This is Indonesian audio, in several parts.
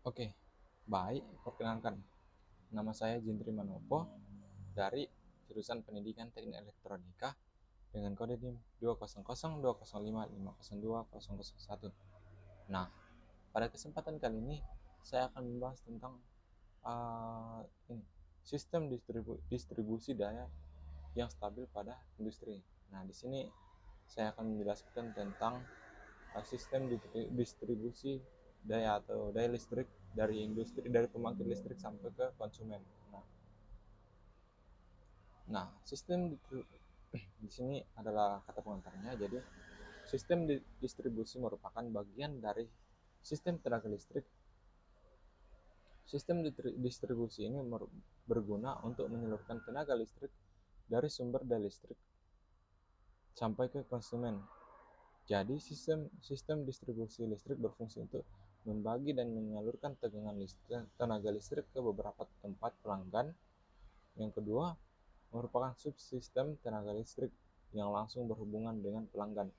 Oke, baik. Perkenalkan, nama saya Jindri Manopo dari jurusan Pendidikan Teknik Elektronika dengan kode NIM 2002055502001. Nah, pada kesempatan kali ini saya akan membahas tentang uh, ini, sistem distribusi daya yang stabil pada industri. Nah, di sini saya akan menjelaskan tentang sistem distribusi daya atau daya listrik dari industri, dari pembangkit listrik sampai ke konsumen. Nah, sistem di sini adalah kata pengantarnya. Jadi, sistem distribusi merupakan bagian dari sistem tenaga listrik. Sistem distribusi ini berguna untuk menyalurkan tenaga listrik dari sumber daya listrik sampai ke konsumen. Jadi sistem distribusi listrik berfungsi untuk membagi dan menyalurkan tenaga listrik ke beberapa tempat pelanggan. Yang kedua, merupakan subsistem tenaga listrik yang langsung berhubungan dengan pelanggan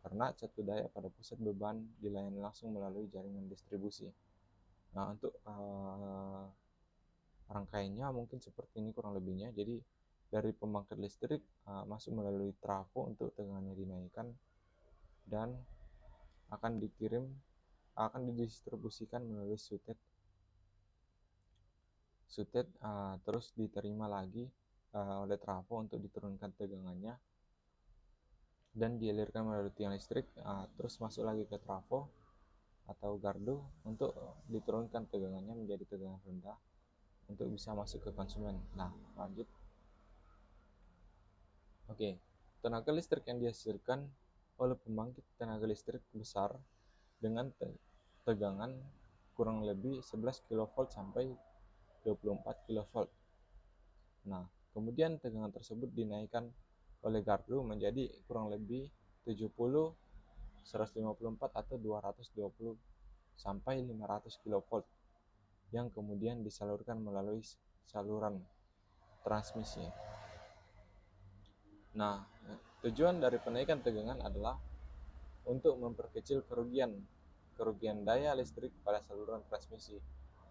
karena satu daya pada pusat beban dilayani langsung melalui jaringan distribusi. Nah, untuk rangkaiannya mungkin seperti ini kurang lebihnya. Jadi dari pembangkit listrik masuk melalui trafo untuk tegangannya dinaikkan dan akan didistribusikan melalui sutet terus diterima lagi oleh trafo untuk diturunkan tegangannya dan dialirkan melalui tiang listrik, terus masuk lagi ke trafo atau gardu untuk diturunkan tegangannya menjadi tegangan rendah untuk bisa masuk ke konsumen. Nah, lanjut. Oke, tenaga listrik yang dihasilkan oleh pembangkit tenaga listrik besar dengan tegangan kurang lebih 11 kV sampai 24 kV. Nah, kemudian tegangan tersebut dinaikkan oleh gardu menjadi kurang lebih 70, 154 atau 220 sampai 500 kV yang kemudian disalurkan melalui saluran transmisi. Nah, tujuan dari penaikan tegangan adalah untuk memperkecil kerugian daya listrik pada saluran transmisi,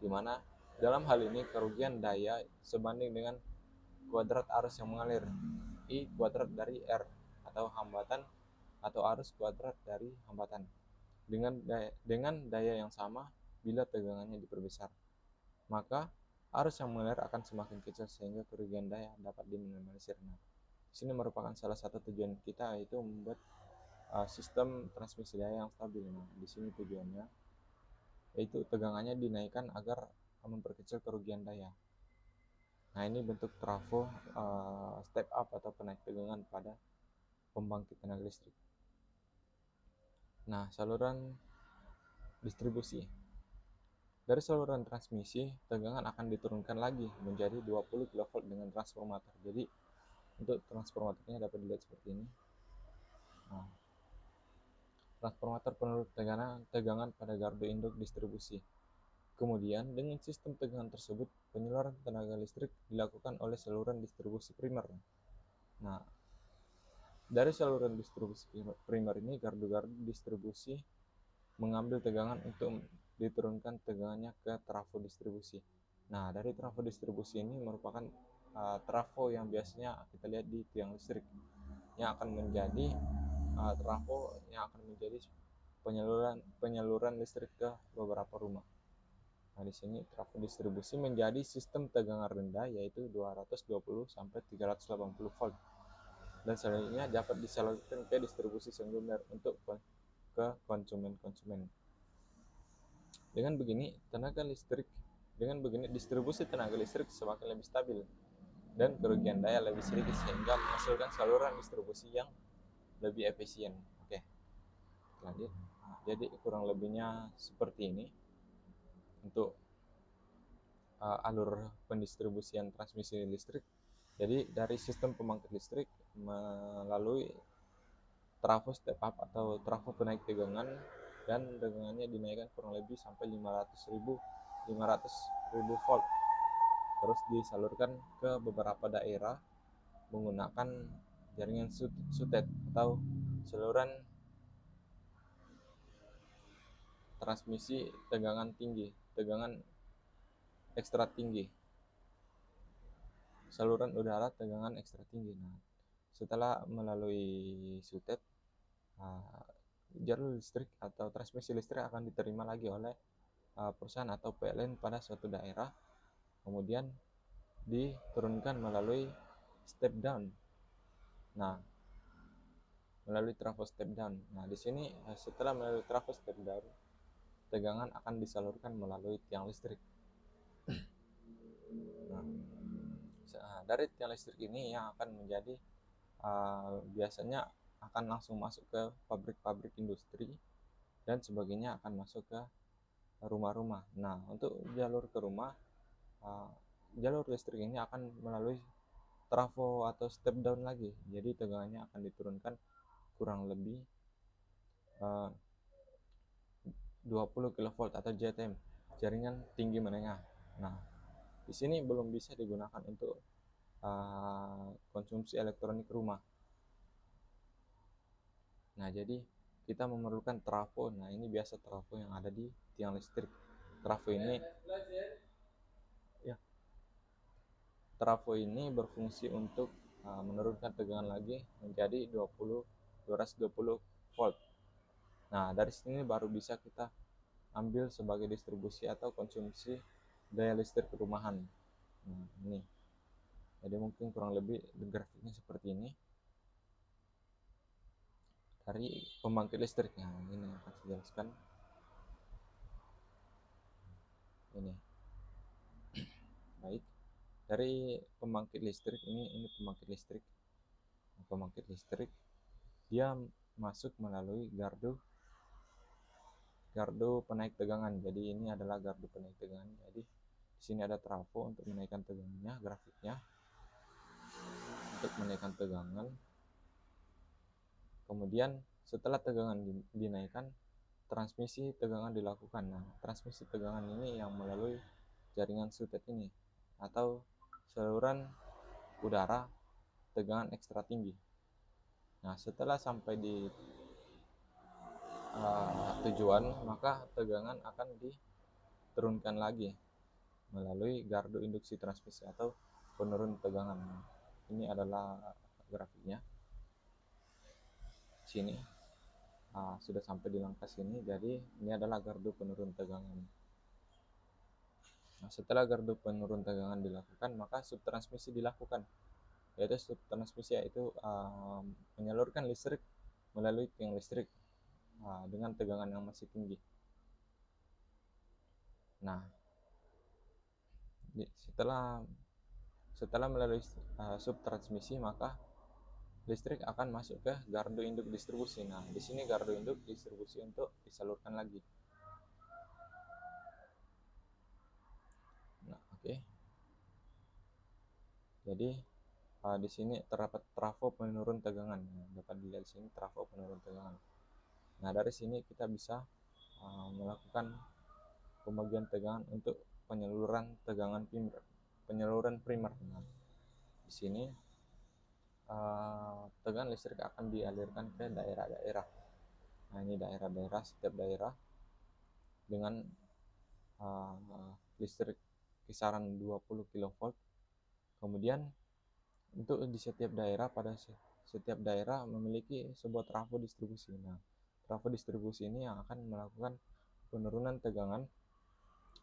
di mana dalam hal ini kerugian daya sebanding dengan kuadrat arus yang mengalir, I kuadrat dari R atau hambatan atau arus kuadrat dari hambatan dengan daya yang sama. Bila tegangannya diperbesar, maka arus yang mengalir akan semakin kecil sehingga kerugian daya dapat diminimalisir. Nah, di sini merupakan salah satu tujuan kita, yaitu membuat sistem transmisi daya yang stabil. Nah, di sini tujuannya yaitu tegangannya dinaikkan agar memperkecil kerugian daya. Nah, ini bentuk trafo step up atau penaik tegangan pada pembangkit tenaga listrik. Nah, saluran distribusi. Dari saluran transmisi, tegangan akan diturunkan lagi menjadi 20 kV dengan transformator. Jadi, untuk transformatornya dapat dilihat seperti ini. Nah, transformator penurut tegangan pada gardu induk distribusi. Kemudian, dengan sistem tegangan tersebut, penyaluran tenaga listrik dilakukan oleh saluran distribusi primer. Nah, dari saluran distribusi primer ini, gardu-gardu distribusi mengambil tegangan untuk diturunkan tegangannya ke trafo distribusi. Nah, dari trafo distribusi ini merupakan trafo yang biasanya kita lihat di tiang listrik, yang akan menjadi trafo yang akan menjadi penyaluran listrik ke beberapa rumah. Nah, di sini trafo distribusi menjadi sistem tegangan rendah, yaitu 220 sampai 380 volt. Dan selanjutnya dapat disalurkan ke distribusi sekunder untuk ke konsumen-konsumen. Dengan begini distribusi tenaga listrik semakin lebih stabil dan kerugian daya lebih sedikit sehingga menghasilkan saluran distribusi yang lebih efisien. Oke, lanjut. Nah, jadi kurang lebihnya seperti ini untuk alur pendistribusian transmisi listrik. Jadi dari sistem pembangkit listrik melalui trafo step up atau trafo penaik tegangan, dan tegangannya dinaikkan kurang lebih sampai 500.000 volt, terus disalurkan ke beberapa daerah menggunakan jaringan sutet atau saluran transmisi tegangan tinggi. tegangan ekstra tinggi, saluran udara tegangan ekstra tinggi. Nah, setelah melalui sutet, jalur listrik atau transmisi listrik akan diterima lagi oleh perusahaan atau PLN pada suatu daerah, kemudian diturunkan melalui step down. Nah, melalui trafo step down. Nah, di sini setelah melalui trafo step down, tegangan akan disalurkan melalui tiang listrik. Nah, dari tiang listrik ini yang akan menjadi biasanya akan langsung masuk ke pabrik-pabrik industri dan sebagainya, akan masuk ke rumah-rumah. Nah, untuk jalur ke rumah, jalur listrik ini akan melalui trafo atau step down lagi. Jadi tegangannya akan diturunkan kurang lebih 20 kV atau JTM, jaringan tinggi menengah. Nah, di sini belum bisa digunakan untuk konsumsi elektronik rumah. Nah, jadi kita memerlukan trafo. Nah, ini biasa trafo yang ada di tiang listrik. Trafo ini berfungsi untuk menurunkan tegangan lagi menjadi 220 volt. Nah, dari sini baru bisa kita ambil sebagai distribusi atau konsumsi daya listrik rumahan. Nah, ini. Jadi mungkin kurang lebih grafiknya seperti ini. Dari pembangkit listrik. Nah, ini akan saya jelaskan. Ini. Baik. Dari pembangkit listrik ini pembangkit listrik. Pembangkit listrik dia masuk melalui gardu penaik tegangan. Jadi ini adalah gardu penaik tegangan. Jadi di sini ada trafo untuk menaikkan tegangannya, grafiknya untuk menaikkan tegangan. Kemudian setelah tegangan dinaikkan, transmisi tegangan dilakukan. Nah, transmisi tegangan ini yang melalui jaringan sutet ini atau saluran udara tegangan ekstra tinggi. Nah, setelah sampai di tujuan, maka tegangan akan diturunkan lagi melalui gardu induksi transmisi atau penurun tegangan. Ini adalah grafiknya. Sini sudah sampai di langkah sini. Jadi ini adalah gardu penurun tegangan. Nah, setelah gardu penurun tegangan dilakukan, maka subtransmisi dilakukan. Yaitu subtransmisi yaitu menyalurkan listrik melalui tiang listrik dengan tegangan yang masih tinggi. Nah, setelah melalui subtransmisi, maka listrik akan masuk ke gardu induk distribusi. Nah, di sini gardu induk distribusi untuk disalurkan lagi. Nah, oke. Jadi di sini terdapat trafo penurun tegangan. Nah, dapat dilihat di sini trafo penurun tegangan. Nah, dari sini kita bisa melakukan pembagian tegangan untuk penyaluran tegangan primer. Nah, di sini tegangan listrik akan dialirkan ke daerah-daerah. Nah, ini daerah-daerah, setiap daerah dengan listrik kisaran 20 kV. Kemudian untuk di setiap daerah, pada setiap daerah memiliki sebuah trafo distribusi. Nah, trafo distribusi ini yang akan melakukan penurunan tegangan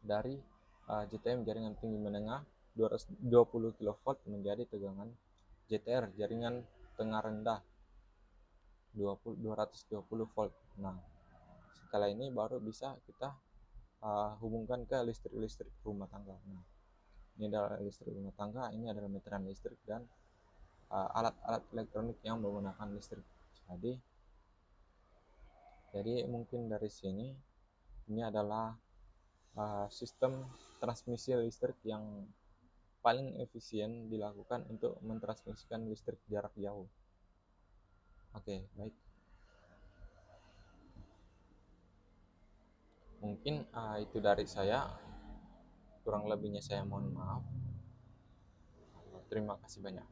dari JTM jaringan tinggi menengah 220 kV menjadi tegangan JTR jaringan tengah rendah 220 volt. Nah, setelah ini baru bisa kita hubungkan ke listrik rumah tangga. Nah, ini adalah listrik rumah tangga, ini adalah meteran listrik dan alat-alat elektronik yang menggunakan listrik. Jadi mungkin dari sini ini adalah sistem transmisi listrik yang paling efisien dilakukan untuk mentransmisikan listrik jarak jauh. Oke, baik. Mungkin itu dari saya. Kurang lebihnya saya mohon maaf. Terima kasih banyak.